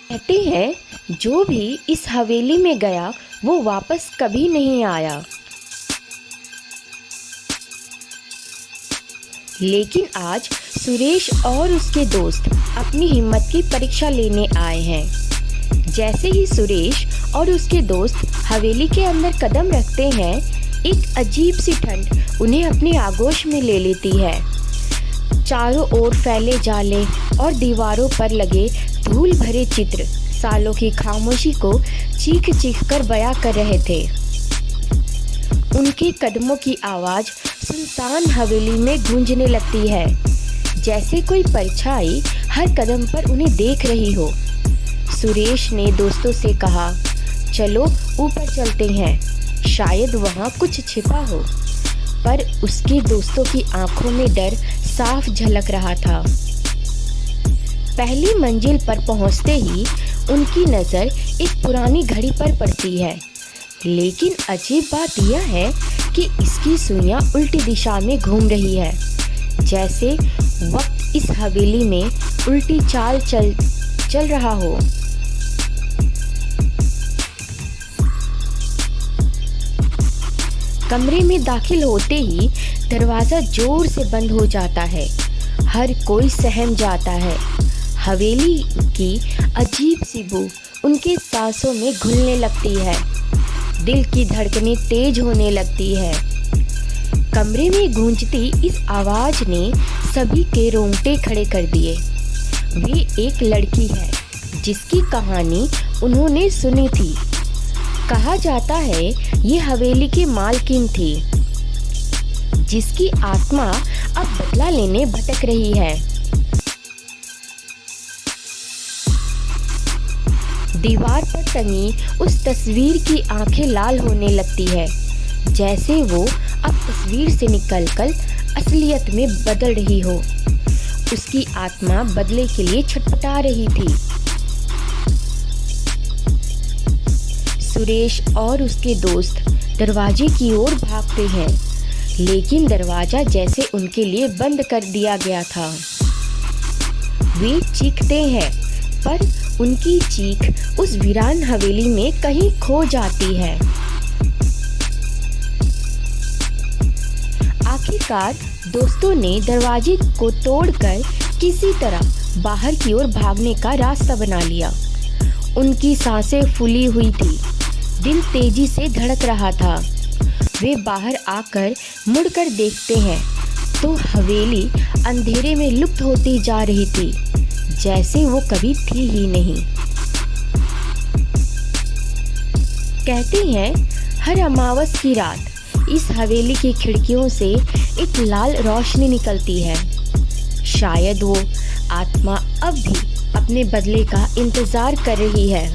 कहते हैं जो भी इस हवेली में गया वो वापस कभी नहीं आया। लेकिन आज सुरेश और उसके दोस्त अपनी हिम्मत की परीक्षा लेने आए हैं। जैसे ही सुरेश और उसके दोस्त हवेली के अंदर कदम रखते हैं, एक अजीब सी ठंड उन्हें अपनी आगोश में ले लेती है। चारों ओर फैले जाले और दीवारों पर लगे धूल भरे चित्र सालों की खामोशी को चीख चीख कर बयां कर रहे थे। उनके कदमों की आवाज़ सुनसान हवेली में गूंजने लगती है, जैसे कोई परछाई हर कदम पर उन्हें देख रही हो। सुरेश ने दोस्तों से कहा, चलो ऊपर चलते हैं, शायद वहाँ कुछ छिपा हो। पर उसके दोस्तों की आंखों में डर साफ झलक रहा था। पहली मंजिल पर पहुँचते ही उनकी नज़र एक पुरानी घड़ी पर पड़ती है। लेकिन अजीब बात यह है कि इसकी सुइयां उल्टी दिशा में घूम रही है, जैसे वक्त इस हवेली में उल्टी चाल चल रहा हो। कमरे में दाखिल होते ही दरवाज़ा जोर से बंद हो जाता है। हर कोई सहम जाता है। हवेली की अजीब सी बू उनके सांसों में घुलने लगती है। दिल की धड़कनें तेज होने लगती है। कमरे में गूंजती इस आवाज़ ने सभी के रोंगटे खड़े कर दिए। वे एक लड़की है जिसकी कहानी उन्होंने सुनी थी। कहा जाता है ये हवेली की मालकिन थी, जिसकी आत्मा अब बदला लेने भटक रही है। दीवार पर टंगी उस तस्वीर की आंखें लाल होने लगती है, जैसे वो अब तस्वीर से निकलकर असलियत में बदल रही हो। उसकी आत्मा बदले के लिए छटपटा रही थी। सुरेश और उसके दोस्त दरवाजे की ओर भागते हैं, लेकिन दरवाजा जैसे उनके लिए बंद कर दिया गया था। वे चीखते हैं, पर उनकी चीख उस वीरान हवेली में कहीं खो जाती है। आखिरकार दोस्तों ने दरवाजे को तोड़कर किसी तरह बाहर की ओर भागने का रास्ता बना लिया। उनकी सांसें फूली हुई थी, दिल तेजी से धड़क रहा था। वे बाहर आकर मुड़कर देखते हैं तो हवेली अंधेरे में लुप्त होती जा रही थी, जैसे वो कभी थी ही नहीं। कहते हैं हर अमावस की रात इस हवेली की खिड़कियों से एक लाल रोशनी निकलती है। शायद वो आत्मा अब भी अपने बदले का इंतजार कर रही है।